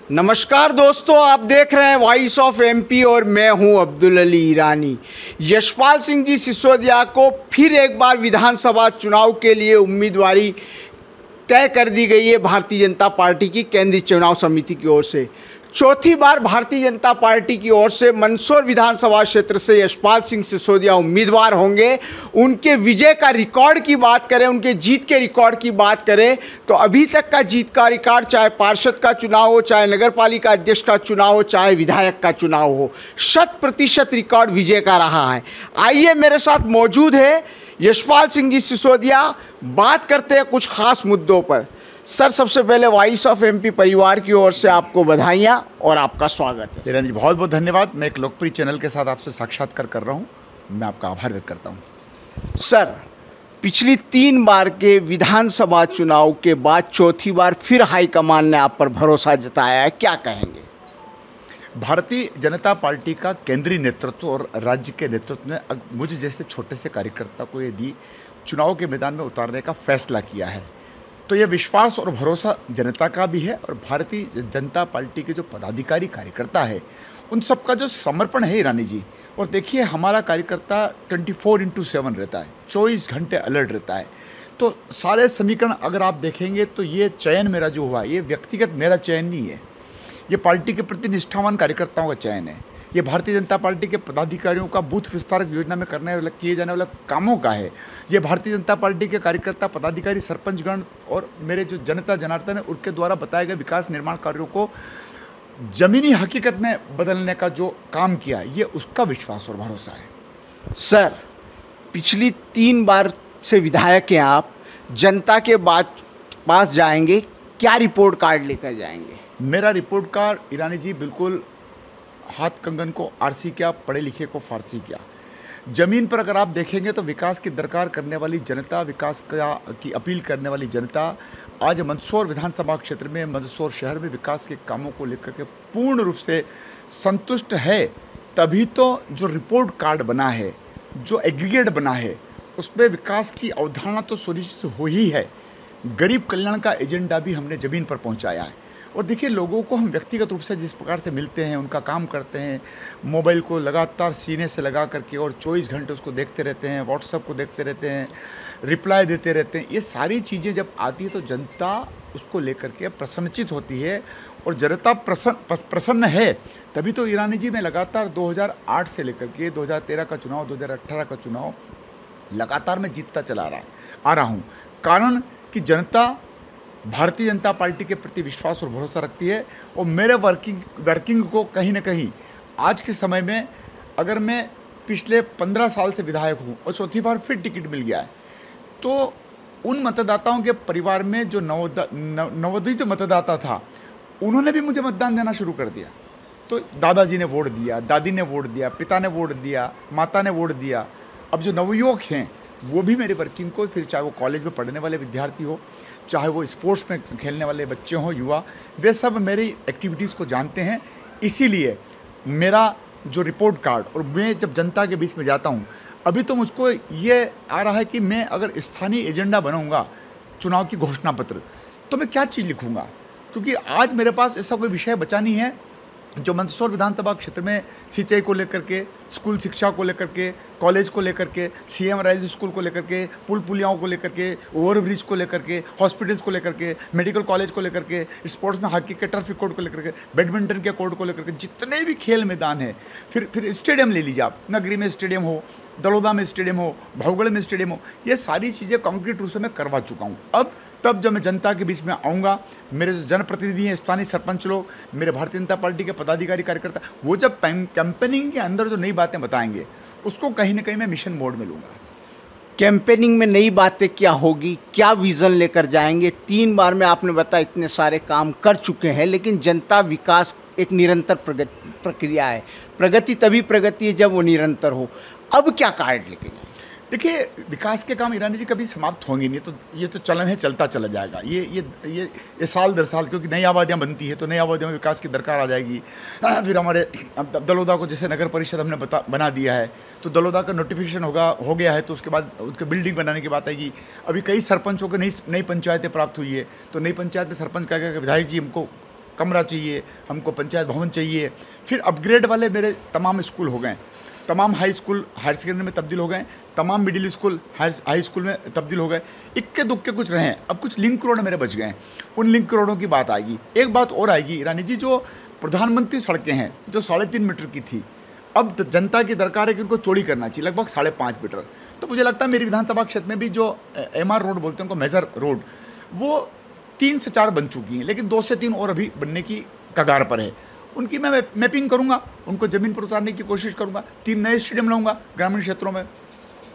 नमस्कार दोस्तों, आप देख रहे हैं वॉइस ऑफ एमपी और मैं हूं अब्दुल अली ईरानी। यशपाल सिंह जी सिसोदिया को फिर एक बार विधानसभा चुनाव के लिए उम्मीदवारी तय कर दी गई है भारतीय जनता पार्टी की केंद्रीय चुनाव समिति की ओर से। चौथी बार भारतीय जनता पार्टी की ओर से मंदसौर विधानसभा क्षेत्र से यशपाल सिंह सिसोदिया उम्मीदवार होंगे। उनके विजय का रिकॉर्ड की बात करें, उनके जीत के रिकॉर्ड की बात करें तो अभी तक का जीत का रिकॉर्ड, चाहे पार्षद का चुनाव हो, चाहे नगर पालिका अध्यक्ष का चुनाव हो, चाहे विधायक का चुनाव हो, 100% रिकॉर्ड विजय का रहा है। आइए, मेरे साथ मौजूद है यशपाल सिंह जी सिसोदिया। बात करते हैं कुछ खास मुद्दों पर। सर, सबसे पहले वॉइस ऑफ एमपी परिवार की ओर से आपको बधाइयाँ और आपका स्वागत है। ईरानी जी, बहुत बहुत धन्यवाद। मैं एक लोकप्रिय चैनल के साथ आपसे साक्षात्कार कर रहा हूँ, मैं आपका आभार व्यक्त करता हूँ। सर, पिछली 3 बार के विधानसभा चुनाव के बाद चौथी बार फिर हाईकमान ने आप पर भरोसा जताया है, क्या कहेंगे? भारतीय जनता पार्टी का केंद्रीय नेतृत्व और राज्य के नेतृत्व ने मुझे जैसे छोटे से कार्यकर्ता को यदि चुनाव के मैदान में उतारने का फैसला किया है तो यह विश्वास और भरोसा जनता का भी है और भारतीय जनता पार्टी के जो पदाधिकारी कार्यकर्ता है उन सब का जो समर्पण है ईरानी जी। और देखिए, हमारा कार्यकर्ता 24/7 रहता है, 24 घंटे अलर्ट रहता है। तो सारे समीकरण अगर आप देखेंगे तो ये चयन मेरा जो हुआ, ये व्यक्तिगत मेरा चयन नहीं है, ये पार्टी के प्रति निष्ठावान कार्यकर्ताओं का चयन है। ये भारतीय जनता पार्टी के पदाधिकारियों का बूथ विस्तारक योजना में किए जाने वाला कामों का है। ये भारतीय जनता पार्टी के कार्यकर्ता, पदाधिकारी, सरपंचगण और मेरे जो जनता जनार्दन है उनके द्वारा बताए गए विकास निर्माण कार्यों को ज़मीनी हकीकत में बदलने का जो काम किया, ये उसका विश्वास और भरोसा है। सर, पिछली 3 बार से विधायक हैं आप, जनता के पास जाएंगे, क्या रिपोर्ट कार्ड लेकर जाएंगे? मेरा रिपोर्ट कार्ड ईरानी जी बिल्कुल हाथ कंगन को आरसी क्या, पढ़े लिखे को फारसी क्या। ज़मीन पर अगर आप देखेंगे तो विकास की दरकार करने वाली जनता, विकास की अपील करने वाली जनता आज मंदसौर विधानसभा क्षेत्र में, मंदसौर शहर में विकास के कामों को लेकर के पूर्ण रूप से संतुष्ट है। तभी तो जो रिपोर्ट कार्ड बना है, जो एग्रीगेट बना है, उसमें विकास की अवधारणा तो सुनिश्चित हो ही है, गरीब कल्याण का एजेंडा भी हमने ज़मीन पर पहुंचाया है। और देखिए, लोगों को हम व्यक्तिगत रूप से जिस प्रकार से मिलते हैं, उनका काम करते हैं, मोबाइल को लगातार सीने से लगा करके और 24 घंटे उसको देखते रहते हैं, व्हाट्सएप को देखते रहते हैं, रिप्लाई देते रहते हैं, ये सारी चीज़ें जब आती है तो जनता उसको लेकर के प्रसन्नचित होती है। और जनता प्रसन्न है तभी तो ईरानी जी मैं लगातार 2008 से लेकर के 2013 का चुनाव, 2018 का चुनाव लगातार मैं जीतता चला आ रहा हूँ। कारण कि जनता भारतीय जनता पार्टी के प्रति विश्वास और भरोसा रखती है। और मेरे वर्किंग को कहीं ना कहीं आज के समय में, अगर मैं पिछले 15 साल से विधायक हूँ और चौथी बार फिर टिकट मिल गया है, तो उन मतदाताओं के परिवार में जो नवोदित मतदाता था, उन्होंने भी मुझे मतदान देना शुरू कर दिया। तो दादाजी ने वोट दिया, दादी ने वोट दिया, पिता ने वोट दिया, माता ने वोट दिया। अब जो नवयुवक हैं वो भी मेरे वर्किंग को, फिर चाहे वो कॉलेज में पढ़ने वाले विद्यार्थी हो, चाहे वो स्पोर्ट्स में खेलने वाले बच्चे हों, युवा, वे सब मेरी एक्टिविटीज़ को जानते हैं। इसीलिए मेरा जो रिपोर्ट कार्ड, और मैं जब जनता के बीच में जाता हूँ, अभी तो मुझको ये आ रहा है कि मैं अगर स्थानीय एजेंडा बनाऊँगा चुनाव की घोषणा पत्र, तो मैं क्या चीज़ लिखूँगा, क्योंकि आज मेरे पास ऐसा कोई विषय बचा नहीं है जो मंदसौर विधानसभा क्षेत्र में सिंचाई को लेकर के, स्कूल शिक्षा को लेकर के, कॉलेज को लेकर के, सीएम राइज स्कूल को लेकर के, पुल पुलियाओं को लेकर के, ओवरब्रिज को लेकर के, हॉस्पिटल्स को लेकर के, मेडिकल कॉलेज को लेकर के, स्पोर्ट्स में हॉकी के टर्फ कोर्ट को लेकर के, बैडमिंटन के कोर्ट को लेकर के, जितने भी खेल मैदान है, फिर स्टेडियम ले लीजिए आप, नगरी में स्टेडियम हो, दलोदा में स्टेडियम हो, भावगढ़ में स्टेडियम हो, ये सारी चीज़ें कॉन्क्रीट रूप से मैं करवा चुका हूँ। अब तब जब मैं जनता के बीच में आऊँगा, मेरे जो जनप्रतिनिधि हैं, स्थानीय सरपंच लोग, मेरे भारतीय जनता पार्टी के पदाधिकारी कार्यकर्ता, वो जब कैंपेनिंग के अंदर जो नई बातें बताएंगे, उसको कहीं ना कहीं मैं मिशन मोड में लूँगा। कैंपेनिंग में नई बातें क्या होगी, क्या विज़न लेकर जाएंगे? 3 बार में आपने बताया इतने सारे काम कर चुके हैं, लेकिन जनता विकास एक निरंतर प्रक्रिया है। प्रगति तभी प्रगति है जब वो निरंतर हो। अब क्या कार्ड लेके जाएंगे? देखिए, विकास के काम ईरानी जी कभी समाप्त होंगे नहीं, तो ये तो चलन है, चलता चला जाएगा। ये साल दर साल, क्योंकि नई आबादियाँ बनती है तो नई आबादियों में विकास की दरकार आ जाएगी। फिर हमारे दलोदा को जैसे नगर परिषद हमने बना दिया है, तो दलोदा का नोटिफिकेशन हो गया है, तो उसके बाद उनके बिल्डिंग बनाने की बात आएगी। अभी कई सरपंचों को नई पंचायतें प्राप्त हुई है, तो नई पंचायत में सरपंच कहेगा कि विधायक जी हमको कमरा चाहिए, हमको पंचायत भवन चाहिए। फिर अपग्रेड वाले मेरे तमाम स्कूल हो गए, तमाम हाई स्कूल हायर सेकेंडरी में तब्दील हो गए, तमाम मिडिल स्कूल हाई स्कूल में तब्दील हो गए। इक्के दुक्के कुछ रहे हैं, अब कुछ लिंक रोड मेरे बच गए हैं, उन लिंक रोडों की बात आएगी। एक बात और आएगी ईरानी जी, जो प्रधानमंत्री सड़कें हैं जो 3.5 मीटर की थी, अब जनता की दरकार है कि उनको चौड़ी करना चाहिए, लगभग 5.5 मीटर। तो मुझे लगता है मेरी विधानसभा क्षेत्र में भी जो MR रोड बोलते हैं उनको मेजर रोड, वो 3 से 4 बन चुकी हैं, लेकिन 2 से 3 और अभी बनने की कगार पर है। उनकी मैं मैपिंग करूंगा, उनको ज़मीन पर उतारने की कोशिश करूंगा। 3 नए स्टेडियम लाऊंगा ग्रामीण क्षेत्रों में,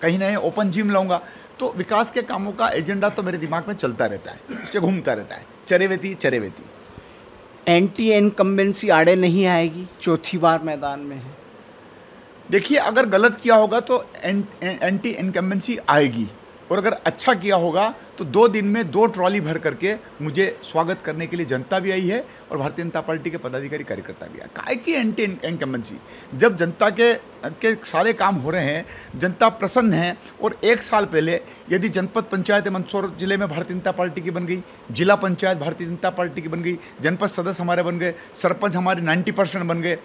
कहीं नए ओपन जिम लाऊंगा। तो विकास के कामों का एजेंडा तो मेरे दिमाग में चलता रहता है, उसके घूमता रहता है, चरेवेती चरेवेती। एंटी इनकम्बेंसी आड़े नहीं आएगी, चौथी बार मैदान में है। देखिए, अगर गलत किया होगा तो एंटी इनकम्बेंसी आएगी, और अगर अच्छा किया होगा तो 2 दिन में 2 ट्रॉली भर करके मुझे स्वागत करने के लिए जनता भी आई है और भारतीय जनता पार्टी के पदाधिकारी कार्यकर्ता भी आए। काहे की एंटी इनकम्बेंसी? जब जनता के सारे काम हो रहे हैं, जनता प्रसन्न है। और 1 साल पहले यदि जनपद पंचायत मंदसौर जिले में भारतीय जनता पार्टी की बन गई, जिला पंचायत भारतीय जनता पार्टी की बन गई, जनपद सदस्य हमारे बन गए, सरपंच हमारे 90% बन गए,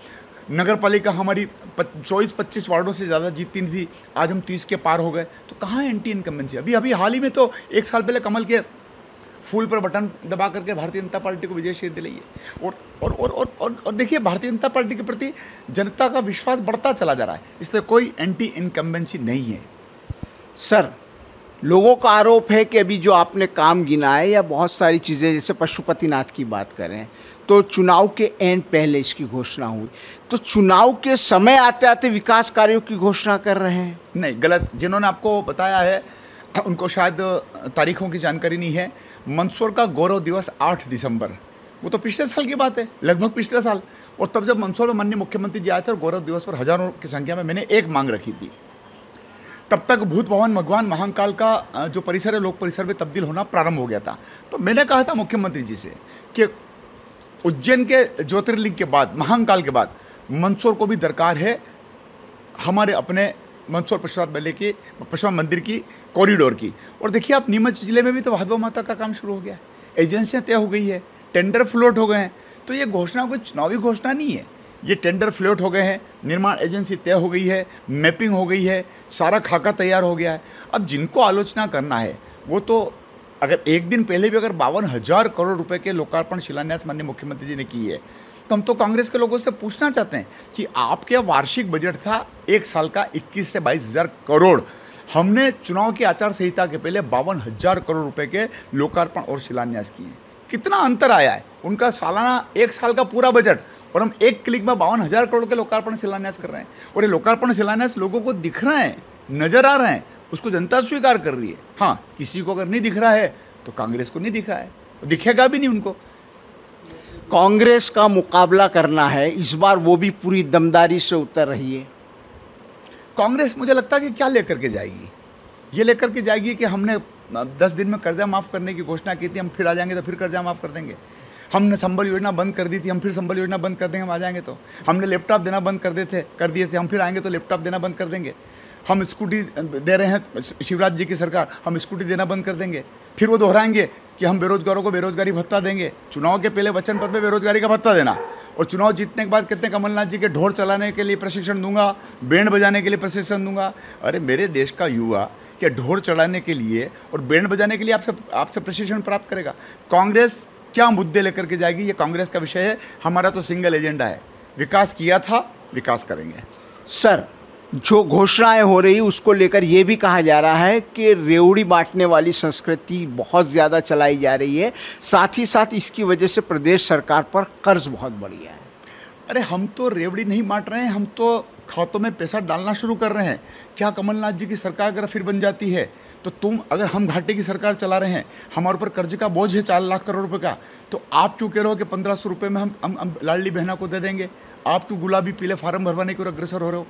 नगर पालिका हमारी 24-25 वार्डों से ज़्यादा जीतती नहीं थी, आज हम 30 के पार हो गए। तो कहाँ एंटी इनकम्बेंसी? अभी हाल ही में तो 1 साल पहले कमल के फूल पर बटन दबा करके भारतीय जनता पार्टी को विजय शेर दिलाई है। और देखिए, भारतीय जनता पार्टी के प्रति जनता का विश्वास बढ़ता चला जा रहा है, इसलिए कोई एंटी इनकम्बेंसी नहीं है। सर, लोगों का आरोप है कि अभी जो आपने काम गिनाए या बहुत सारी चीज़ें, जैसे पशुपतिनाथ की बात करें, तो चुनाव के एंड पहले इसकी घोषणा हुई, तो चुनाव के समय आते आते विकास कार्यों की घोषणा कर रहे हैं। नहीं, गलत। जिन्होंने आपको बताया है उनको शायद तारीखों की जानकारी नहीं है। मंदसौर का गौरव दिवस 8 दिसंबर, वो तो पिछले साल की बात है, लगभग पिछले साल। और तब जब मंदसौर में माननीय मुख्यमंत्री जी आए थे और गौरव दिवस पर हज़ारों की संख्या में मैंने एक मांग रखी थी। तब तक भूत भवन भगवान महाकाल का जो परिसर है, लोक परिसर में तब्दील होना प्रारंभ हो गया था। तो मैंने कहा था मुख्यमंत्री जी से कि उज्जैन के ज्योतिर्लिंग के बाद, महाकाल के बाद, मंदसौर को भी दरकार है हमारे अपने मंदसौर परशुराम मंदिर की कॉरिडोर की। और देखिए, आप नीमच जिले में भी तो भादवा माता का काम शुरू हो गया है, एजेंसियां तय हो गई है, टेंडर फ्लोट हो गए हैं। तो ये घोषणा कोई चुनावी घोषणा नहीं है, ये टेंडर फ्लोट हो गए हैं, निर्माण एजेंसी तय हो गई है, मैपिंग हो गई है, सारा खाका तैयार हो गया है। अब जिनको आलोचना करना है वो तो, अगर एक दिन पहले भी अगर 52,000 करोड़ रुपए के लोकार्पण शिलान्यास माननीय मुख्यमंत्री जी ने की है, तो हम तो कांग्रेस के लोगों से पूछना चाहते हैं कि आपके वार्षिक बजट था 1 साल का 21 से 22,000 करोड़, हमने चुनाव की आचार संहिता के पहले 52,000 करोड़ रुपए के लोकार्पण और शिलान्यास किए। कितना अंतर आया है? उनका सालाना 1 साल का पूरा बजट, और हम एक क्लिक में 52,000 करोड़ के लोकार्पण शिलान्यास कर रहे हैं। और ये लोकार्पण शिलान्यास लोगों को दिख रहे हैं, नजर आ रहे हैं, उसको जनता स्वीकार कर रही है। हाँ, किसी को अगर नहीं दिख रहा है तो कांग्रेस को नहीं दिख रहा है, दिखेगा भी नहीं उनको। कांग्रेस का मुकाबला करना है इस बार, वो भी पूरी दमदारी से उतर रही है। कांग्रेस मुझे लगता है कि क्या लेकर के जाएगी? ये लेकर के जाएगी कि हमने 10 दिन में कर्जा माफ़ करने की घोषणा की थी, हम फिर आ जाएंगे तो फिर कर्जा माफ़ कर देंगे। हमने संबल योजना बंद कर दी थी, हम फिर संबल योजना बंद कर देंगे, हम आ जाएंगे तो। हमने लैपटॉप देना बंद कर दिए थे, हम फिर आएंगे तो लैपटॉप देना बंद कर देंगे। हम स्कूटी दे रहे हैं शिवराज जी की सरकार, हम स्कूटी देना बंद कर देंगे। फिर वो दोहराएंगे कि हम बेरोजगारों को बेरोजगारी भत्ता देंगे। चुनाव के पहले वचन पत्र में बेरोजगारी का भत्ता देना, और चुनाव जीतने के बाद कहते हैं कमलनाथ जी के ढोल चलाने के लिए प्रशिक्षण दूंगा, बैंड बजाने के लिए प्रशिक्षण दूंगा। अरे मेरे देश का युवा क्या ढोल चढ़ाने के लिए और बैंड बजाने के लिए आपसे प्रशिक्षण प्राप्त करेगा? कांग्रेस क्या मुद्दे लेकर के जाएगी, ये कांग्रेस का विषय है। हमारा तो सिंगल एजेंडा है, विकास किया था, विकास करेंगे। सर, जो घोषणाएं हो रही उसको लेकर ये भी कहा जा रहा है कि रेवड़ी बांटने वाली संस्कृति बहुत ज़्यादा चलाई जा रही है, साथ ही साथ इसकी वजह से प्रदेश सरकार पर कर्ज बहुत बढ़ गया है। अरे हम तो रेवड़ी नहीं बांट रहे हैं, हम तो खातों में पैसा डालना शुरू कर रहे हैं। क्या कमलनाथ जी की सरकार अगर फिर बन जाती है तो अगर हम घाटे की सरकार चला रहे हैं, हमारे ऊपर कर्ज का बोझ है 4 लाख करोड़ रुपए का, तो आप क्यों कह रहे हो कि 1500 रुपये में हम लाडली बहना को दे देंगे? आप क्यों गुलाबी पीले फार्म भरवाने की ओर अग्रसर हो रहे हो?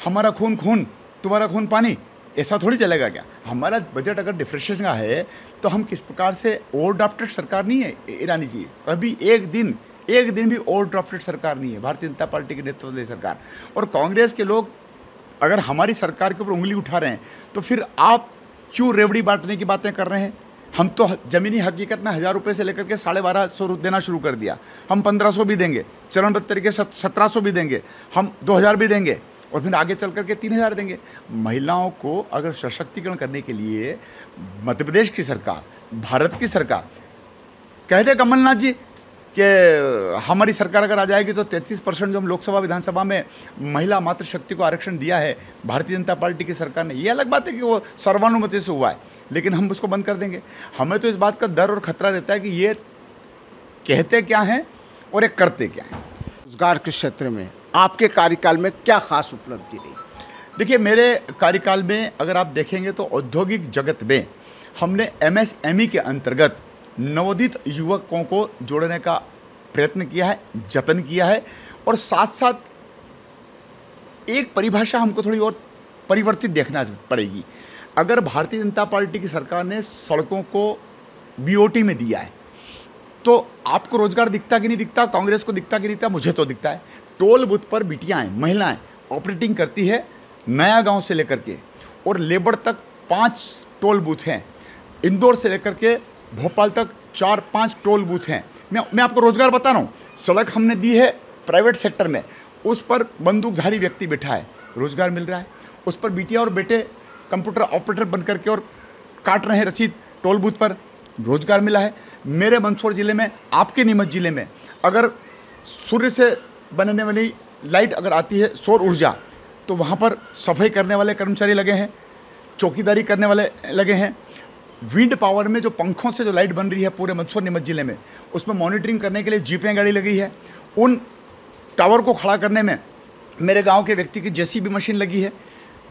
हमारा खून खून, तुम्हारा खून पानी, ऐसा थोड़ी चलेगा क्या? हमारा बजट अगर डिफ्रेशन का है तो हम किस प्रकार से ओवरड्राफ्टेड सरकार नहीं है ईरानी जी, कभी एक दिन भी ओवरड्राफ्टेड सरकार नहीं है भारतीय जनता पार्टी के नेतृत्व वाली सरकार। और कांग्रेस के लोग अगर हमारी सरकार के ऊपर उंगली उठा रहे हैं तो फिर आप क्यों रेवड़ी बांटने की बातें कर रहे हैं? हम तो ज़मीनी हकीकत में 1000 रुपये से लेकर के 1250 देना शुरू कर दिया। हम 1500 भी देंगे, चरणबद्ध तरीके से 1700 भी देंगे, हम 2000 भी देंगे और फिर आगे चल करके 3000 देंगे। महिलाओं को अगर सशक्तिकरण करने के लिए मध्य प्रदेश की सरकार, भारत की सरकार, कह दे कमलनाथ जी कि हमारी सरकार अगर आ जाएगी तो 33% जो हम लोकसभा विधानसभा में महिला मातृशक्ति को आरक्षण दिया है भारतीय जनता पार्टी की सरकार ने, ये अलग बात है कि वो सर्वानुमति से हुआ है, लेकिन हम उसको बंद कर देंगे। हमें तो इस बात का डर और खतरा रहता है कि ये कहते क्या हैं और ये करते क्या हैं। रोजगार के क्षेत्र में आपके कार्यकाल में क्या खास उपलब्धि रही? देखिए, मेरे कार्यकाल में अगर आप देखेंगे तो औद्योगिक जगत में हमने MSME के अंतर्गत नवोदित युवकों को जोड़ने का प्रयत्न किया है, जतन किया है, और साथ साथ एक परिभाषा हमको थोड़ी और परिवर्तित देखना पड़ेगी। अगर भारतीय जनता पार्टी की सरकार ने सड़कों को BOT में दिया है तो आपको रोजगार दिखता कि नहीं दिखता, कांग्रेस को दिखता कि नहीं दिखता, मुझे तो दिखता है। टोल बूथ पर बिटियाएँ, महिलाएं ऑपरेटिंग करती है, नया गांव से लेकर के और लेबर तक 5 टोल बूथ हैं, इंदौर से लेकर के भोपाल तक 4-5 टोल बूथ हैं। मैं आपको रोजगार बता रहा हूँ। सड़क हमने दी है प्राइवेट सेक्टर में, उस पर बंदूकधारी व्यक्ति बैठा है, रोजगार मिल रहा है। उस पर बिटिया और बेटे कंप्यूटर ऑपरेटर बन करके और काट रहे हैं रसीद टोल बूथ पर, रोजगार मिला है। मेरे मंदसौर ज़िले में, आपके नीमच ज़िले में अगर सूर्य से बनने वाली लाइट अगर आती है, सौर ऊर्जा, तो वहाँ पर सफाई करने वाले कर्मचारी लगे हैं, चौकीदारी करने वाले लगे हैं। विंड पावर में जो पंखों से जो लाइट बन रही है पूरे मंदसौर नीमच ज़िले में, उसमें मॉनिटरिंग करने के लिए जीपें गाड़ी लगी है। उन टावर को खड़ा करने में मेरे गांव के व्यक्ति की JCB मशीन लगी है।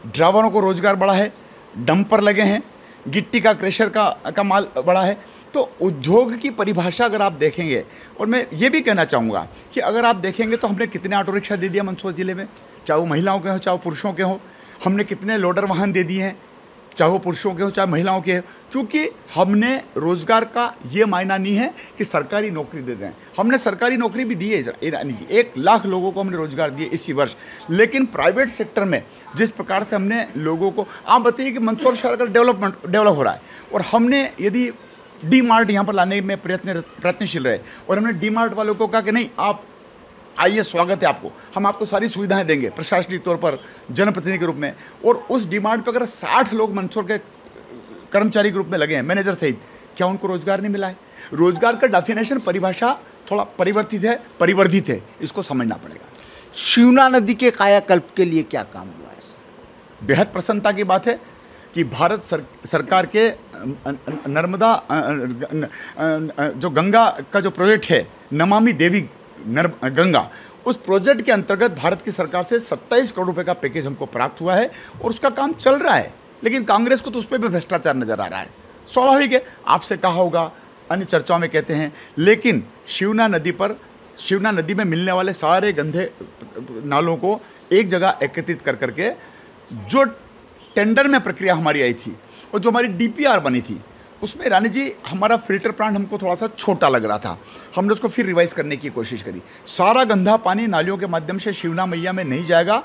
ड्राइवरों को रोजगार बढ़ा है, डंपर लगे हैं, गिट्टी का क्रेशर का माल बढ़ा है। तो उद्योग की परिभाषा अगर आप देखेंगे, और मैं ये भी कहना चाहूँगा कि अगर आप देखेंगे तो हमने कितने ऑटो रिक्शा दे दिया मंदसौर ज़िले में, चाहे वो महिलाओं के हों चाहे वो पुरुषों के हों। हमने कितने लोडर वाहन दे दिए हैं, चाहे वो पुरुषों के हो चाहे महिलाओं के हो, क्योंकि हमने रोजगार का ये मायना नहीं है कि सरकारी नौकरी दे दें। हमने सरकारी नौकरी भी दी है ईरानी जी, 1 लाख लोगों को हमने रोजगार दिए इसी वर्ष। लेकिन प्राइवेट सेक्टर में जिस प्रकार से हमने लोगों को, आप बताइए कि मंदसौर शहर का डेवलप हो रहा है, और हमने यदि DMart यहाँ पर लाने में प्रयत्नशील रहे, और हमने DMart वालों को कहा कि नहीं, आप आइए, स्वागत है आपको, हम आपको सारी सुविधाएं देंगे प्रशासनिक तौर पर, जनप्रतिनिधि के रूप में। और उस DMart पर अगर 60 लोग मंदसौर के कर्मचारी के रूप में लगे हैं, मैनेजर सहित, क्या उनको रोजगार नहीं मिला है? रोजगार का डेफिनेशन, परिभाषा थोड़ा परिवर्धित है, इसको समझना पड़ेगा। शिवना नदी के कायाकल्प के लिए क्या काम हुआ है? बेहद प्रसन्नता की बात है कि भारत सरकार के नर्मदा जो गंगा का जो प्रोजेक्ट है, नमामि देवी गंगा, उस प्रोजेक्ट के अंतर्गत भारत की सरकार से 27 करोड़ रुपए का पैकेज हमको प्राप्त हुआ है और उसका काम चल रहा है। लेकिन कांग्रेस को तो उस पर भी भ्रष्टाचार नजर आ रहा है, स्वाभाविक है, आपसे कहा होगा, अन्य चर्चाओं में कहते हैं। लेकिन शिवना नदी में मिलने वाले सारे गंदे नालों को एक जगह एकत्रित कर करके जो टेंडर में प्रक्रिया हमारी आई थी और जो हमारी DPR बनी थी, उसमें रानी जी हमारा फिल्टर प्लांट हमको थोड़ा सा छोटा लग रहा था। हमने उसको फिर रिवाइज करने की कोशिश करी। सारा गंदा पानी नालियों के माध्यम से शिवना मैया में नहीं जाएगा,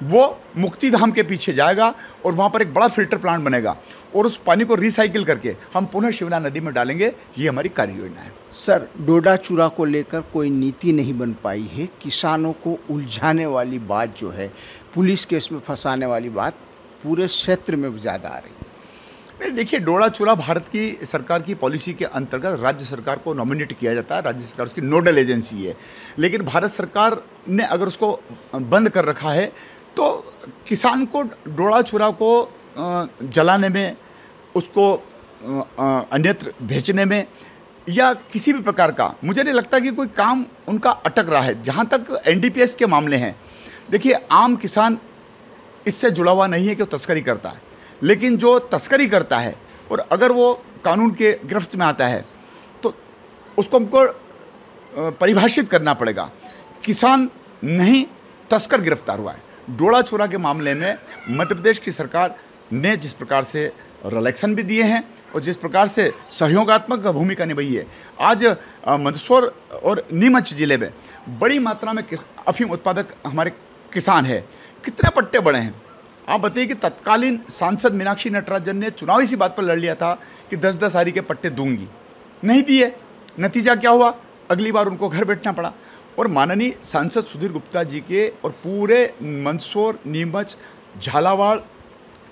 वो मुक्तिधाम के पीछे जाएगा और वहाँ पर एक बड़ा फिल्टर प्लांट बनेगा और उस पानी को रिसाइकिल करके हम पुनः शिवना नदी में डालेंगे। ये हमारी कार्य योजना है। सर, डोडा चूरा को लेकर कोई नीति नहीं बन पाई है। किसानों को उलझाने वाली बात जो है, पुलिस केस में फंसाने वाली बात पूरे क्षेत्र में ज़्यादा आ रही है। देखिए, डोडा चूरा भारत की सरकार की पॉलिसी के अंतर्गत राज्य सरकार को नॉमिनेट किया जाता है, राज्य सरकार उसकी नोडल एजेंसी है। लेकिन भारत सरकार ने अगर उसको बंद कर रखा है तो किसान को डोडा चूरा को जलाने में, उसको अन्यत्र भेजने में या किसी भी प्रकार का, मुझे नहीं लगता कि कोई काम उनका अटक रहा है। जहाँ तक NDPS के मामले हैं, देखिए, आम किसान इससे जुड़ा हुआ नहीं है कि वो तस्करी करता है, लेकिन जो तस्करी करता है और अगर वो कानून के गिरफ्त में आता है तो उसको हमको परिभाषित करना पड़ेगा। किसान नहीं, तस्कर गिरफ्तार हुआ है। डोडा चूरा के मामले में मध्य प्रदेश की सरकार ने जिस प्रकार से रिलेक्शन भी दिए हैं और जिस प्रकार से सहयोगात्मक भूमिका निभाई है, आज मंदसौर और नीमच जिले में बड़ी मात्रा में अफीम उत्पादक हमारे किसान हैं। कितने पट्टे बड़े हैं, आप बताइए कि तत्कालीन सांसद मीनाक्षी नटराजन ने चुनाव इसी बात पर लड़ लिया था कि 10-10 आरी के पट्टे दूंगी, नहीं दिए। नतीजा क्या हुआ? अगली बार उनको घर बैठना पड़ा। और माननीय सांसद सुधीर गुप्ता जी के और पूरे मंदसौर, नीमच, झालावाड़,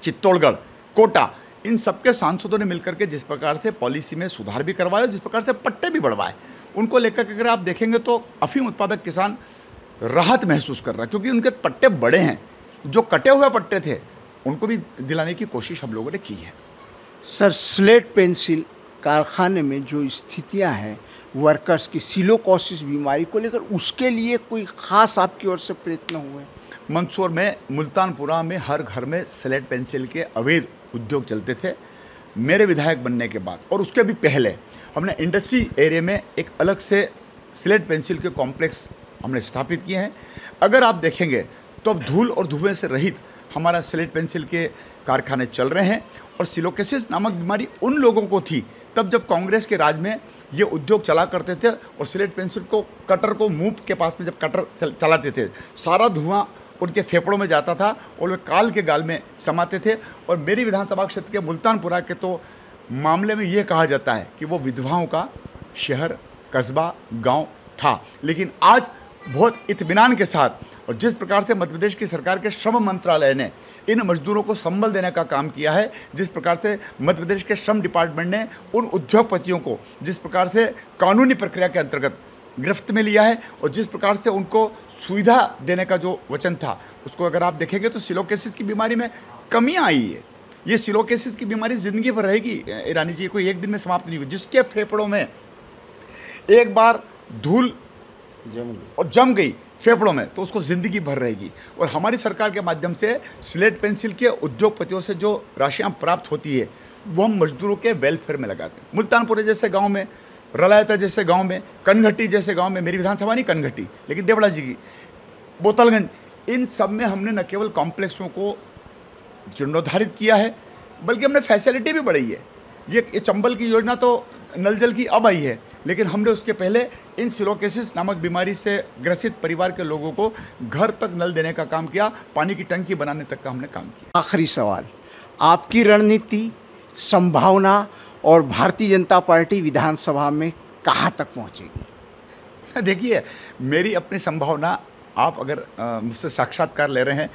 चित्तौड़गढ़, कोटा, इन सबके सांसदों ने मिलकर के जिस प्रकार से पॉलिसी में सुधार भी करवाए, जिस प्रकार से पट्टे भी बढ़वाए, उनको लेकर के अगर आप देखेंगे तो अफीम उत्पादक किसान राहत महसूस कर रहा है, क्योंकि उनके पट्टे बड़े हैं। जो कटे हुए पट्टे थे उनको भी दिलाने की कोशिश हम लोगों ने की है। सर, स्लेट पेंसिल कारखाने में जो स्थितियां हैं वर्कर्स की सिलोकोसिस बीमारी को लेकर, उसके लिए कोई ख़ास आपकी ओर से प्रयत्न हुए? मंदसौर में, मुल्तानपुरा में हर घर में स्लेट पेंसिल के अवैध उद्योग चलते थे। मेरे विधायक बनने के बाद और उसके भी पहले हमने इंडस्ट्री एरिया में एक अलग से स्लेट पेंसिल के कॉम्प्लेक्स हमने स्थापित किए हैं। अगर आप देखेंगे तो अब धूल और धुएं से रहित हमारा स्लेट पेंसिल के कारखाने चल रहे हैं। और सिलोकेसिस नामक बीमारी उन लोगों को थी तब जब कांग्रेस के राज में ये उद्योग चला करते थे, और स्लेट पेंसिल को, कटर को मुंह के पास में जब कटर चलाते थे, सारा धुआं उनके फेफड़ों में जाता था और वे काल के गाल में समाते थे। और मेरी विधानसभा क्षेत्र के मुल्तानपुरा के तो मामले में ये कहा जाता है कि वो विधवाओं का शहर, कस्बा, गांव था। लेकिन आज बहुत इत्मीनान के साथ, और जिस प्रकार से मध्य प्रदेश की सरकार के श्रम मंत्रालय ने इन मजदूरों को संबल देने का काम किया है, जिस प्रकार से मध्य प्रदेश के श्रम डिपार्टमेंट ने उन उद्योगपतियों को जिस प्रकार से कानूनी प्रक्रिया के अंतर्गत गिरफ्त में लिया है, और जिस प्रकार से उनको सुविधा देने का जो वचन था, उसको अगर आप देखेंगे तो सिलोकेसिस की बीमारी में कमियां आई है। ये सिलोकेसिस की बीमारी ज़िंदगी भर रहेगी ईरानी जी, कोई एक दिन में समाप्त नहीं होगी। जिसके फेफड़ों में एक बार धूल जम गई फेफड़ों में, तो उसको ज़िंदगी भर रहेगी। और हमारी सरकार के माध्यम से स्लेट पेंसिल के उद्योगपतियों से जो राशियाँ प्राप्त होती है वो हम मजदूरों के वेलफेयर में लगाते हैं। मुल्तानपुरे जैसे गांव में, रलायता जैसे गांव में, कनघटी जैसे गांव में, मेरी विधानसभा नहीं कनघटी लेकिन देवड़ा जी की, बोतलगंज, इन सब में हमने न केवल कॉम्प्लेक्सों को जीर्णोद्धारित किया है, बल्कि हमने फैसिलिटी भी बढ़ाई है। ये चंबल की योजना तो नल जल की अब आई है, लेकिन हमने उसके पहले इन सिलोकेसिस नामक बीमारी से ग्रसित परिवार के लोगों को घर तक नल देने का काम किया, पानी की टंकी बनाने तक का हमने काम किया। आखिरी सवाल, आपकी रणनीति, संभावना और भारतीय जनता पार्टी विधानसभा में कहाँ तक पहुँचेगी? देखिए, मेरी अपनी संभावना, आप अगर मुझसे साक्षात्कार ले रहे हैं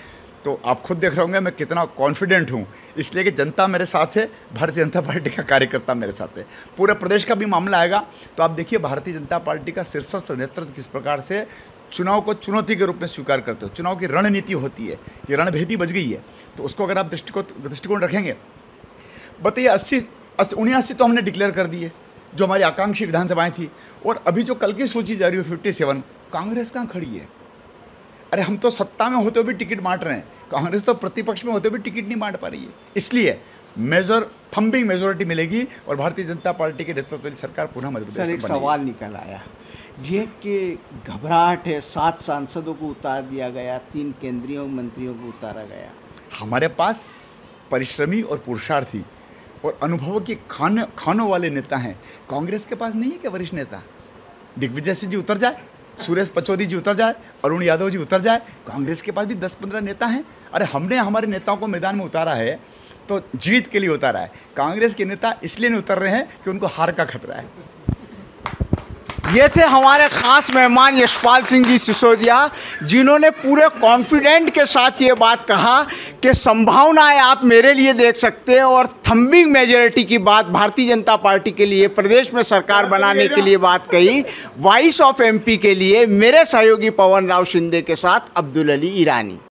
तो आप खुद देख रहे होंगे मैं कितना कॉन्फिडेंट हूँ, इसलिए कि जनता मेरे साथ है, भारतीय जनता पार्टी का कार्यकर्ता मेरे साथ है। पूरे प्रदेश का भी मामला आएगा तो आप देखिए भारतीय जनता पार्टी का शीर्षस्थ नेतृत्व किस प्रकार से चुनाव को चुनौती के रूप में स्वीकार करते हो। चुनाव की रणनीति होती है, ये रणभेदी बच गई है, तो उसको अगर आप दृष्टिकोण रखेंगे, बताइए 80-79 तो हमने डिक्लेयर कर दिए जो हमारी आकांक्षी विधानसभाएँ थी। और अभी जो कल की सूची जारी हुई 57, कांग्रेस कहाँ खड़ी है? अरे हम तो सत्ता में होते हुए भी टिकट बांट रहे हैं, कांग्रेस तो प्रतिपक्ष में होते हुए भी टिकट नहीं बांट पा रही है। इसलिए थम्बिंग मेजोरिटी मिलेगी और भारतीय जनता पार्टी के नेतृत्व वाली सरकार पुनः मध्य प्रदेश में बनेगी। सर, एक सवाल निकल आया, ये कि घबराहट है, 7 सांसदों को उतार दिया गया, 3 केंद्रीय मंत्रियों को उतारा गया। हमारे पास परिश्रमी और पुरुषार्थी और अनुभव के खानों वाले नेता हैं। कांग्रेस के पास नहीं है क्या वरिष्ठ नेता? दिग्विजय सिंह जी उतर जाए, सुरेश पचौरी जी उतर जाए, अरुण यादव जी उतर जाए, कांग्रेस के पास भी 10-15 नेता हैं। अरे हमने हमारे नेताओं को मैदान में उतारा है तो जीत के लिए उतारा है। कांग्रेस के नेता इसलिए नहीं उतर रहे हैं कि उनको हार का खतरा है। ये थे हमारे खास मेहमान यशपाल सिंह जी सिसोदिया, जिन्होंने पूरे कॉन्फिडेंट के साथ ये बात कहा कि संभावनाएं आप मेरे लिए देख सकते हैं, और थम्बिंग मेजॉरिटी की बात भारतीय जनता पार्टी के लिए प्रदेश में सरकार बनाने के लिए बात कही। वॉइस ऑफ एमपी के लिए मेरे सहयोगी पवन राव शिंदे के साथ अब्दुल अली ईरानी।